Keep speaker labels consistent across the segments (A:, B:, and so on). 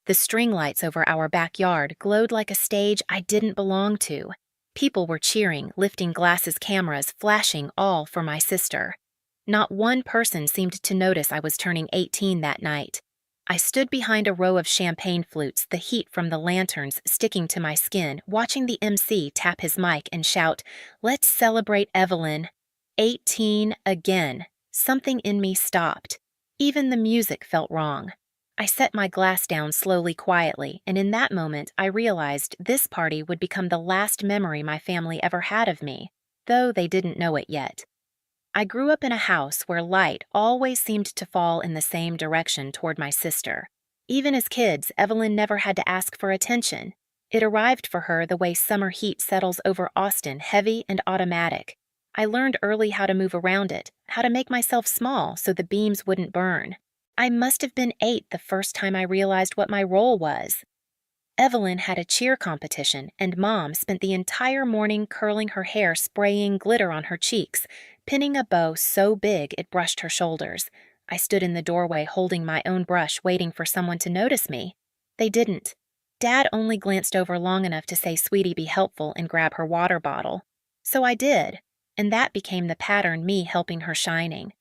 A: The string lights over our backyard glowed like a stage I didn't belong to. People were cheering, lifting glasses, cameras, flashing, all for my sister. Not one person seemed to notice I was turning 18 that night. I stood behind a row of champagne flutes, the heat from the lanterns sticking to my skin, watching the MC tap his mic and shout, "Let's celebrate Evelyn." 18 again. Something in me stopped. Even the music felt wrong. I set my glass down slowly, quietly, and in that moment I realized this party would become the last memory my family ever had of me, though they didn't know it yet. I grew up in a house where light always seemed to fall in the same direction toward my sister. Even as kids, Evelyn never had to ask for attention. It arrived for her the way summer heat settles over Austin, heavy and automatic. I learned early how to move around it, how to make myself small so the beams wouldn't burn. I must have been 8 the first time I realized what my role was. Evelyn had a cheer competition, and Mom spent the entire morning curling her hair, spraying glitter on her cheeks, pinning a bow so big it brushed her shoulders. I stood in the doorway holding my own brush, waiting for someone to notice me. They didn't. Dad only glanced over long enough to say, "Sweetie, be helpful," and grab her water bottle. So I did, and that became the pattern, me helping her shining.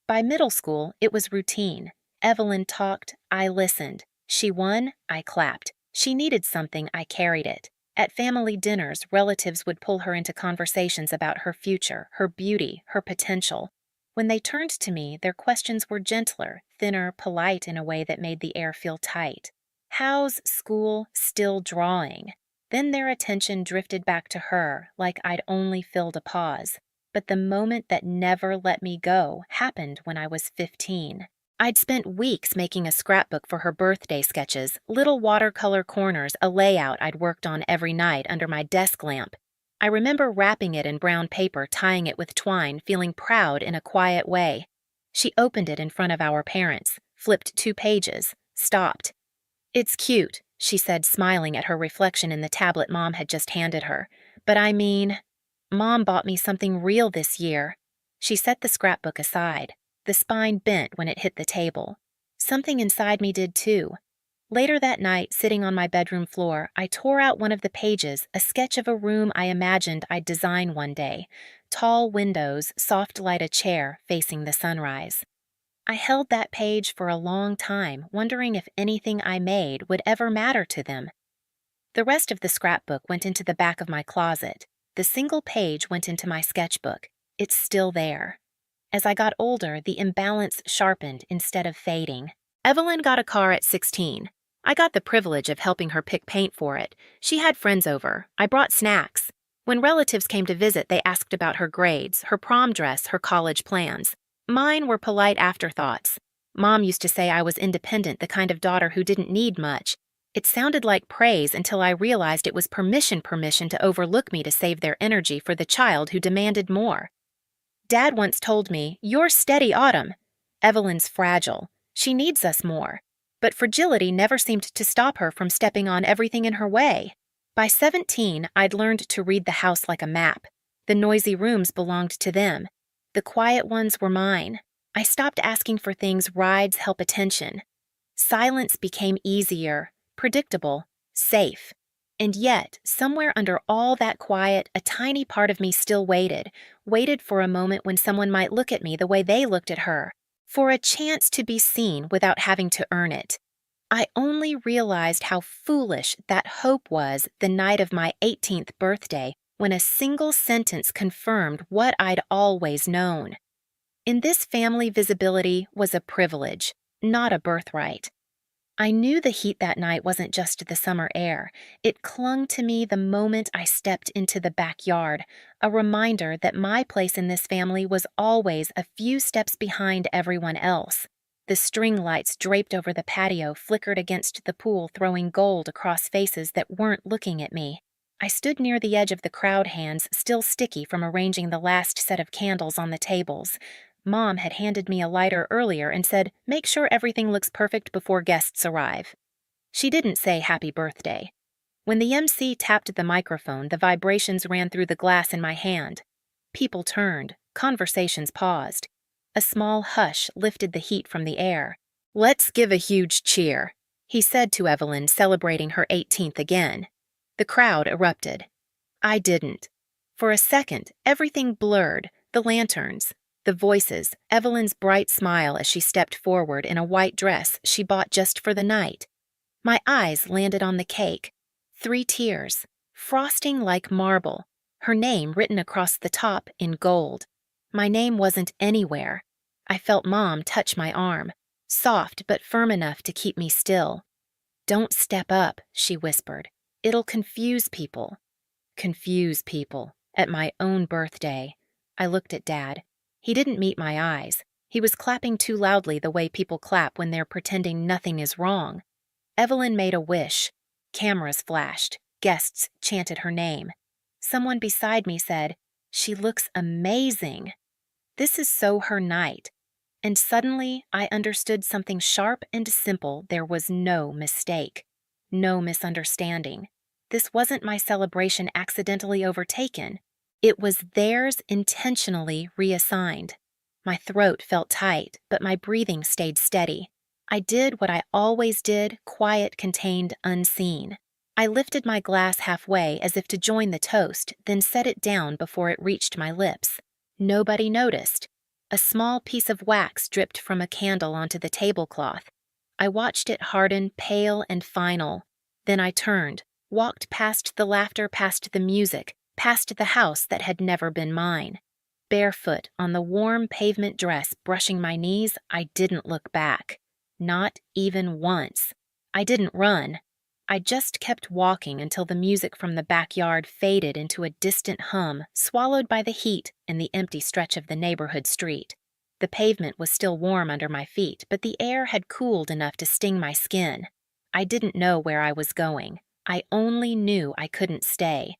A: By middle school, it was routine. Evelyn talked, I listened. She won, I clapped. She needed something, I carried it. At family dinners, relatives would pull her into conversations about her future, her beauty, her potential. When they turned to me, their questions were gentler, thinner, polite in a way that made the air feel tight. "How's school?" Still drawing. Then their attention drifted back to her, like I'd only filled a pause. But the moment that never let me go happened when I was 15. I'd spent weeks making a scrapbook for her birthday sketches, little watercolor corners, a layout I'd worked on every night under my desk lamp. I remember wrapping it in brown paper, tying it with twine, feeling proud in a quiet way. She opened it in front of our parents, flipped 2 pages, stopped. "It's cute," she said, smiling at her reflection in the tablet Mom had just handed her. "But I mean, Mom bought me something real this year." She set the scrapbook aside. The spine bent when it hit the table. Something inside me did too. Later that night, sitting on my bedroom floor, I tore out one of the pages, a sketch of a room I imagined I'd design one day. Tall windows, soft light, a chair facing the sunrise. I held that page for a long time, wondering if anything I made would ever matter to them. The rest of the scrapbook went into the back of my closet. The single page went into my sketchbook. It's still there. As I got older, the imbalance sharpened instead of fading. Evelyn got a car at 16. I got the privilege of helping her pick paint for it. She had friends over. I brought snacks. When relatives came to visit, they asked about her grades, her prom dress, her college plans. Mine were polite afterthoughts. Mom used to say I was independent, the kind of daughter who didn't need much. It sounded like praise until I realized it was permission to overlook me to save their energy for the child who demanded more. Dad once told me, "You're steady, Autumn. Evelyn's fragile. She needs us more." But fragility never seemed to stop her from stepping on everything in her way. By 17, I'd learned to read the house like a map. The noisy rooms belonged to them. The quiet ones were mine. I stopped asking for things, rides, help, attention. Silence became easier, predictable, safe. And yet, somewhere under all that quiet, a tiny part of me still waited for a moment when someone might look at me the way they looked at her, for a chance to be seen without having to earn it. I only realized how foolish that hope was the night of my 18th birthday, when a single sentence confirmed what I'd always known. In this family, visibility was a privilege, not a birthright. I knew the heat that night wasn't just the summer air. It clung to me the moment I stepped into the backyard, a reminder that my place in this family was always a few steps behind everyone else. The string lights draped over the patio flickered against the pool, throwing gold across faces that weren't looking at me. I stood near the edge of the crowd, hands still sticky from arranging the last set of candles on the tables. Mom had handed me a lighter earlier and said, "Make sure everything looks perfect before guests arrive." She didn't say happy birthday. When the MC tapped the microphone, the vibrations ran through the glass in my hand. People turned. Conversations paused. A small hush lifted the heat from the air. "Let's give a huge cheer," he said to Evelyn, celebrating her 18th again. The crowd erupted. I didn't. For a second, everything blurred, the lanterns, the voices, Evelyn's bright smile as she stepped forward in a white dress she bought just for the night. My eyes landed on the cake. 3 tiers, frosting like marble, her name written across the top in gold. My name wasn't anywhere. I felt Mom touch my arm, soft but firm enough to keep me still. "Don't step up," she whispered. "It'll confuse people." Confuse people. At my own birthday. I looked at Dad. He didn't meet my eyes. He was clapping too loudly the way people clap when they're pretending nothing is wrong. Evelyn made a wish. Cameras flashed. Guests chanted her name. Someone beside me said, "She looks amazing." This is so her night. And suddenly I understood something sharp and simple. There was no mistake. No misunderstanding. This wasn't my celebration accidentally overtaken. It was theirs intentionally reassigned. My throat felt tight, but my breathing stayed steady. I did what I always did, quiet, contained, unseen. I lifted my glass halfway as if to join the toast, then set it down before it reached my lips. Nobody noticed. A small piece of wax dripped from a candle onto the tablecloth. I watched it harden pale and final. Then I turned, walked past the laughter, past the music, past the house that had never been mine. Barefoot on the warm pavement dress brushing my knees, I didn't look back. Not even once. I didn't run. I just kept walking until the music from the backyard faded into a distant hum, swallowed by the heat and the empty stretch of the neighborhood street. The pavement was still warm under my feet, but the air had cooled enough to sting my skin. I didn't know where I was going. I only knew I couldn't stay.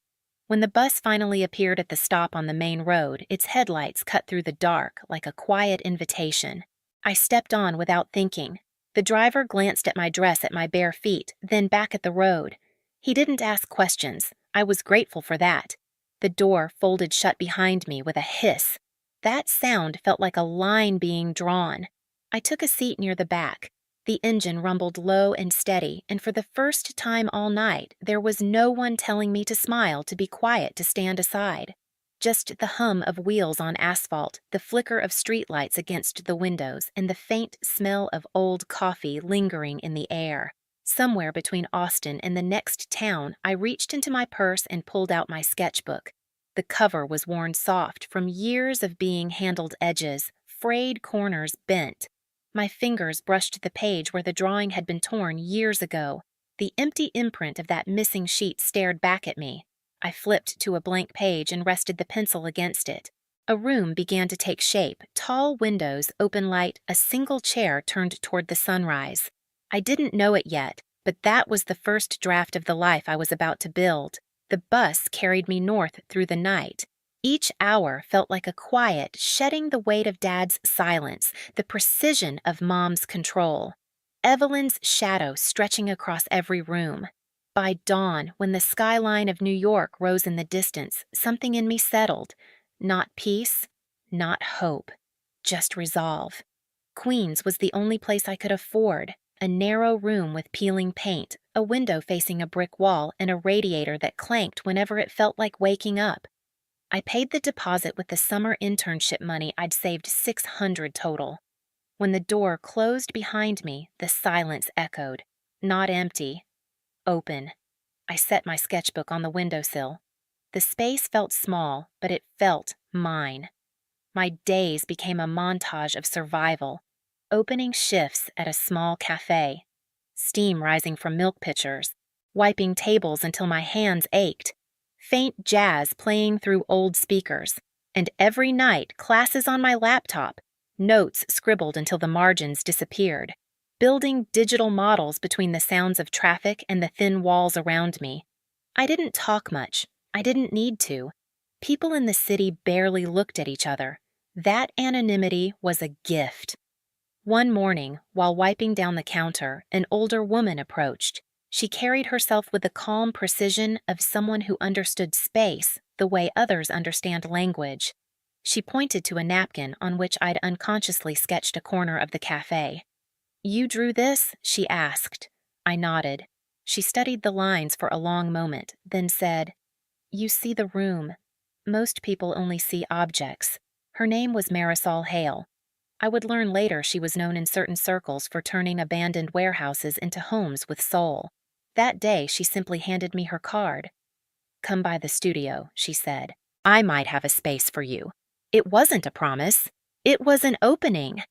A: When the bus finally appeared at the stop on the main road, its headlights cut through the dark like a quiet invitation. I stepped on without thinking. The driver glanced at my dress at my bare feet, then back at the road. He didn't ask questions. I was grateful for that. The door folded shut behind me with a hiss. That sound felt like a line being drawn. I took a seat near the back. The engine rumbled low and steady, and for the first time all night, there was no one telling me to smile, to be quiet, to stand aside. Just the hum of wheels on asphalt, the flicker of streetlights against the windows, and the faint smell of old coffee lingering in the air. Somewhere between Austin and the next town, I reached into my purse and pulled out my sketchbook. The cover was worn soft from years of being handled edges, frayed corners bent. My fingers brushed the page where the drawing had been torn years ago. The empty imprint of that missing sheet stared back at me. I flipped to a blank page and rested the pencil against it. A room began to take shape, tall windows, open light, a single chair turned toward the sunrise. I didn't know it yet, but that was the first draft of the life I was about to build. The bus carried me north through the night. Each hour felt like a quiet, shedding the weight of Dad's silence, the precision of Mom's control. Evelyn's shadow stretching across every room. By dawn, when the skyline of New York rose in the distance, something in me settled. Not peace, not hope, just resolve. Queens was the only place I could afford. A narrow room with peeling paint, a window facing a brick wall, and a radiator that clanked whenever it felt like waking up. I paid the deposit with the summer internship money I'd saved, $600 total. When the door closed behind me, the silence echoed. Not empty. Open. I set my sketchbook on the windowsill. The space felt small, but it felt mine. My days became a montage of survival. Opening shifts at a small cafe. Steam rising from milk pitchers. Wiping tables until my hands ached. Faint jazz playing through old speakers. And every night, classes on my laptop. Notes scribbled until the margins disappeared. Building digital models between the sounds of traffic and the thin walls around me. I didn't talk much. I didn't need to. People in the city barely looked at each other. That anonymity was a gift. One morning, while wiping down the counter, an older woman approached. She carried herself with the calm precision of someone who understood space the way others understand language. She pointed to a napkin on which I'd unconsciously sketched a corner of the cafe. "You drew this?" she asked. I nodded. She studied the lines for a long moment, then said, "You see the room. Most people only see objects." Her name was Marisol Hale. I would learn later she was known in certain circles for turning abandoned warehouses into homes with soul. That day, she simply handed me her card. "Come by the studio," she said. "I might have a space for you." It wasn't a promise. It was an opening.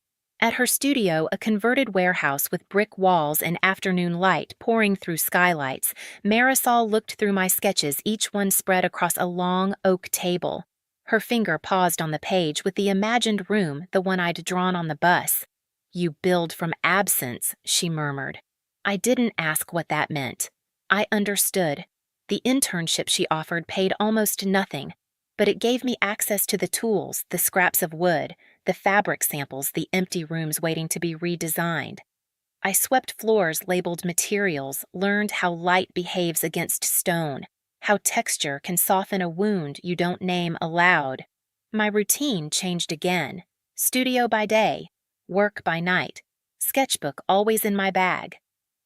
A: At her studio, a converted warehouse with brick walls and afternoon light pouring through skylights, Marisol looked through my sketches, each one spread across a long oak table. Her finger paused on the page with the imagined room, the one I'd drawn on the bus. "You build from absence," she murmured. I didn't ask what that meant. I understood. The internship she offered paid almost nothing, but it gave me access to the tools, the scraps of wood, the fabric samples, the empty rooms waiting to be redesigned. I swept floors labeled materials, learned how light behaves against stone, how texture can soften a wound you don't name aloud. My routine changed again. Studio by day, work by night, sketchbook always in my bag.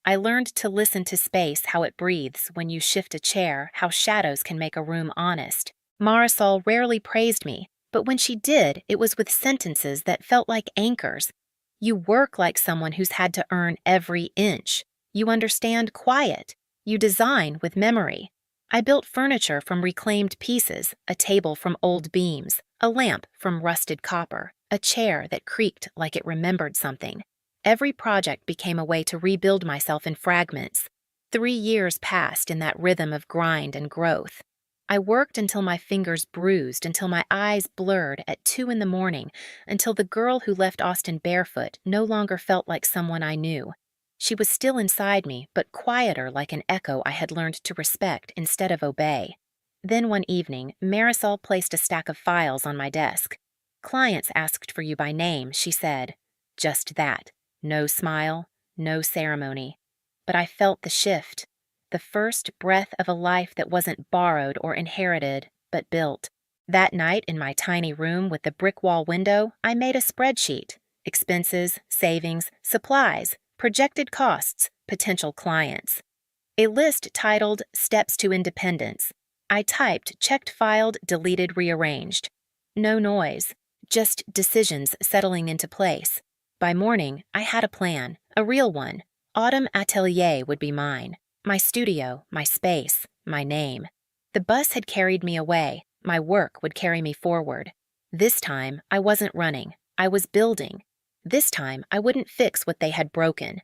A: I learned to listen to space, how it breathes when you shift a chair, how shadows can make a room honest. Marisol rarely praised me, but when she did, it was with sentences that felt like anchors. "You work like someone who's had to earn every inch. You understand quiet. You design with memory." I built furniture from reclaimed pieces, a table from old beams, a lamp from rusted copper, a chair that creaked like it remembered something. Every project became a way to rebuild myself in fragments. 3 years passed in that rhythm of grind and growth. I worked until my fingers bruised, until my eyes blurred at 2 in the morning, until the girl who left Austin barefoot no longer felt like someone I knew. She was still inside me, but quieter, like an echo I had learned to respect instead of obey. Then one evening, Marisol placed a stack of files on my desk. "Clients asked for you by name," she said. Just that. No smile, no ceremony. But I felt the shift. The first breath of a life that wasn't borrowed or inherited, but built. That night, in my tiny room with the brick wall window, I made a spreadsheet. Expenses, savings, supplies, projected costs, potential clients. A list titled "Steps to Independence." I typed, checked, filed, deleted, rearranged. No noise, just decisions settling into place. By morning, I had a plan, a real one. Autumn Atelier would be mine. My studio, my space, my name. The bus had carried me away. My work would carry me forward. This time, I wasn't running. I was building. This time, I wouldn't fix what they had broken.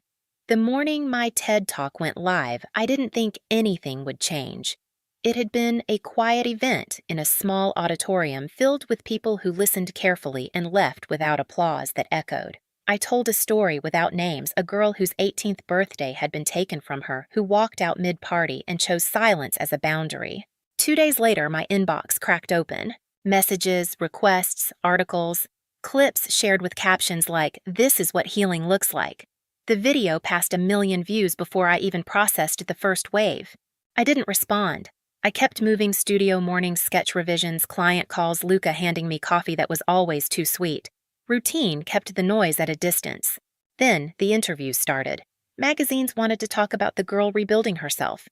A: The morning my TED Talk went live, I didn't think anything would change. It had been a quiet event in a small auditorium filled with people who listened carefully and left without applause that echoed. I told a story without names, a girl whose 18th birthday had been taken from her, who walked out mid-party and chose silence as a boundary. 2 days later, my inbox cracked open. Messages, requests, articles, clips shared with captions like, "This is what healing looks like." The video passed 1 million views before I even processed the first wave. I didn't respond. I kept moving: studio mornings, sketch revisions, client calls, Luca handing me coffee that was always too sweet. Routine kept the noise at a distance. Then the interviews started. Magazines wanted to talk about the girl rebuilding herself.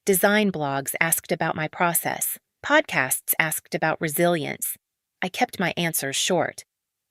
A: Design blogs asked about my process. Podcasts asked about resilience. I kept my answers short.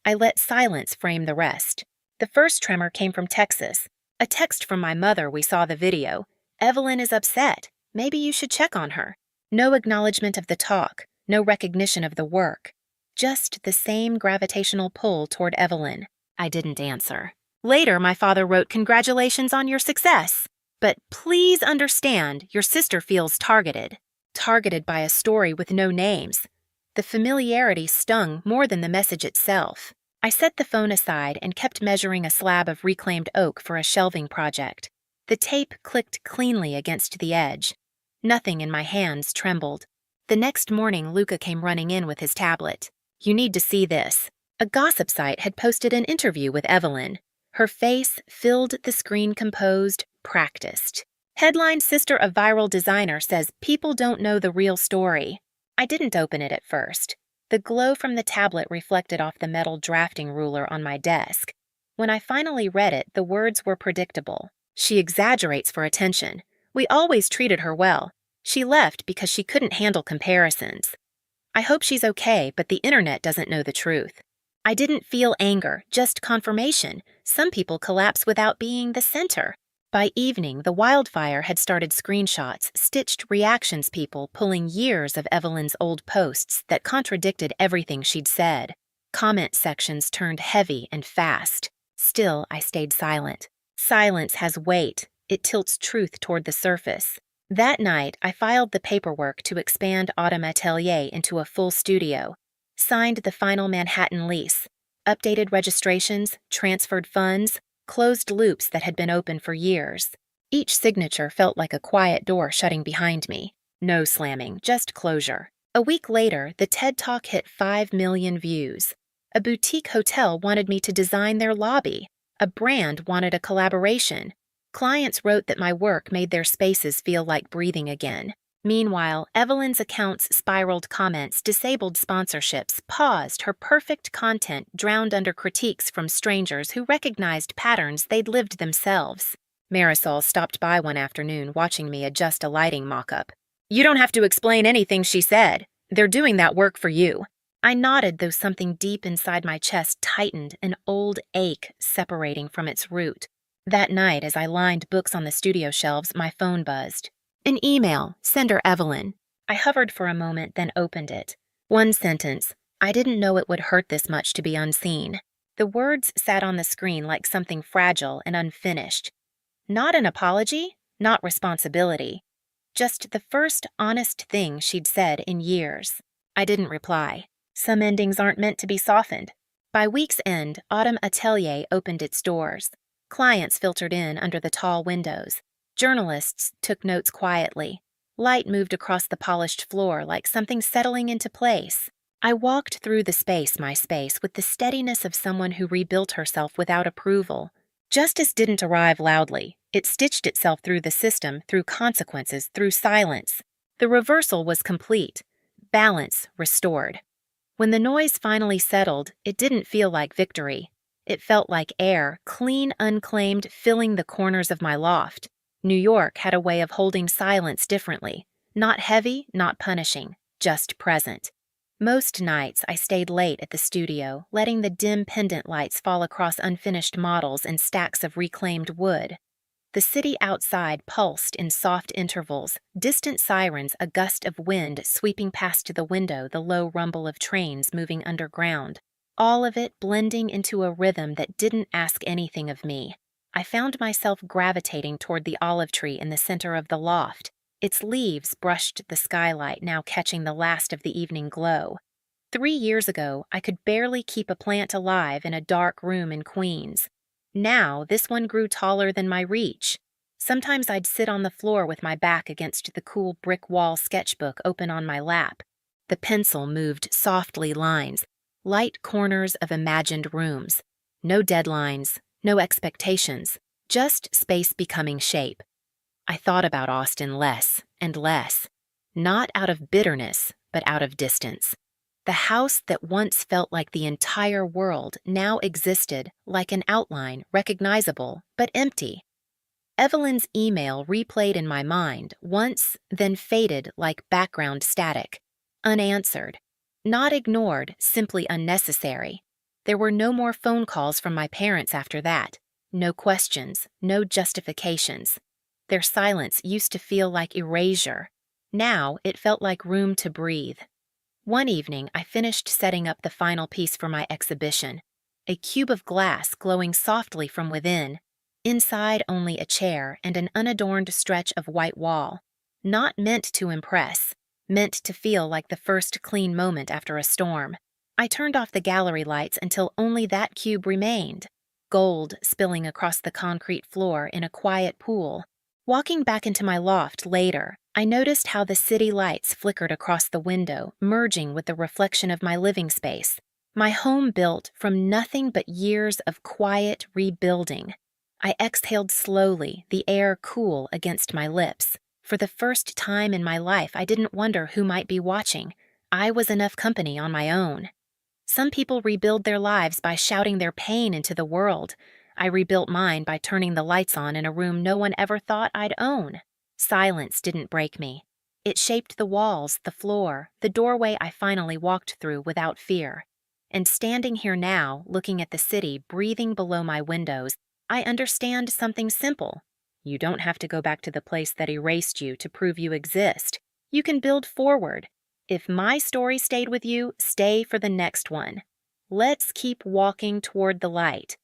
A: I let silence frame the rest. The first tremor came from Texas. A text from my mother: "We saw the video. Evelyn is upset. Maybe you should check on her." No acknowledgement of the talk, no recognition of the work. Just the same gravitational pull toward Evelyn. I didn't answer. Later, my father wrote, "Congratulations on your success. But please understand, your sister feels targeted." Targeted by a story with no names. The familiarity stung more than the message itself. I set the phone aside and kept measuring a slab of reclaimed oak for a shelving project. The tape clicked cleanly against the edge. Nothing in my hands trembled. The next morning, Luca came running in with his tablet. "You need to see this." A gossip site had posted an interview with Evelyn. Her face filled the screen, composed, practiced. Headline: "Sister of viral designer says people don't know the real story." I didn't open it at first. The glow from the tablet reflected off the metal drafting ruler on my desk. When I finally read it, the words were predictable. She exaggerates for attention. We always treated her well. She left because she couldn't handle comparisons. I hope she's okay, but the internet doesn't know the truth. I didn't feel anger, just confirmation. Some people collapse without being the center. By evening, the wildfire had started screenshots, stitched reactions people pulling years of Evelyn's old posts that contradicted everything she'd said. Comment sections turned heavy and fast. Still, I stayed silent. Silence has weight. It tilts truth toward the surface. That night, I filed the paperwork to expand Autumn Atelier into a full studio, signed the final Manhattan lease, updated registrations, transferred funds, closed loops that had been open for years. Each signature felt like a quiet door shutting behind me. No slamming, just closure. A week later, the TED Talk hit 5 million views. A boutique hotel wanted me to design their lobby. A brand wanted a collaboration. Clients wrote that my work made their spaces feel like breathing again. Meanwhile, Evelyn's account's spiraled comments disabled sponsorships, paused her perfect content drowned under critiques from strangers who recognized patterns they'd lived themselves. Marisol stopped by one afternoon watching me adjust a lighting mock-up. "You don't have to explain anything she said. They're doing that work for you." I nodded, though something deep inside my chest tightened, an old ache separating from its root. That night, as I lined books on the studio shelves, my phone buzzed. An email, sender Evelyn. I hovered for a moment, then opened it. One sentence. I didn't know it would hurt this much to be unseen. The words sat on the screen like something fragile and unfinished. Not an apology, not responsibility. Just the first honest thing she'd said in years. I didn't reply. Some endings aren't meant to be softened. By week's end, Autumn Atelier opened its doors. Clients filtered in under the tall windows. Journalists took notes quietly. Light moved across the polished floor like something settling into place. I walked through the space, my space, with the steadiness of someone who rebuilt herself without approval. Justice didn't arrive loudly. It stitched itself through the system, through consequences, through silence. The reversal was complete. Balance restored. When the noise finally settled, it didn't feel like victory. It felt like air, clean, unclaimed, filling the corners of my loft. New York had a way of holding silence differently. Not heavy, not punishing, just present. Most nights I stayed late at the studio, letting the dim pendant lights fall across unfinished models and stacks of reclaimed wood. The city outside pulsed in soft intervals, distant sirens, a gust of wind sweeping past the window, the low rumble of trains moving underground. All of it blending into a rhythm that didn't ask anything of me. I found myself gravitating toward the olive tree in the center of the loft. Its leaves brushed the skylight, now catching the last of the evening glow. 3 years ago, I could barely keep a plant alive in a dark room in Queens. Now, this one grew taller than my reach. Sometimes I'd sit on the floor with my back against the cool brick wall sketchbook open on my lap. The pencil moved softly lines, light corners of imagined rooms. No deadlines, no expectations, just space becoming shape. I thought about Austin less and less, not out of bitterness, but out of distance. The house that once felt like the entire world now existed like an outline, recognizable, but empty. Evelyn's email replayed in my mind once, then faded like background static. Unanswered. Not ignored, simply unnecessary. There were no more phone calls from my parents after that. No questions, no justifications. Their silence used to feel like erasure. Now it felt like room to breathe. One evening, I finished setting up the final piece for my exhibition. A cube of glass glowing softly from within. Inside only a chair and an unadorned stretch of white wall. Not meant to impress. Meant to feel like the first clean moment after a storm. I turned off the gallery lights until only that cube remained. Gold spilling across the concrete floor in a quiet pool. Walking back into my loft later, I noticed how the city lights flickered across the window, merging with the reflection of my living space. My home built from nothing but years of quiet rebuilding. I exhaled slowly, the air cool against my lips. For the first time in my life, I didn't wonder who might be watching. I was enough company on my own. Some people rebuild their lives by shouting their pain into the world. I rebuilt mine by turning the lights on in a room no one ever thought I'd own. Silence didn't break me. It shaped the walls, the floor, the doorway I finally walked through without fear. And standing here now, looking at the city breathing below my windows, I understand something simple. You don't have to go back to the place that erased you to prove you exist. You can build forward. If my story stayed with you, stay for the next one. Let's keep walking toward the light.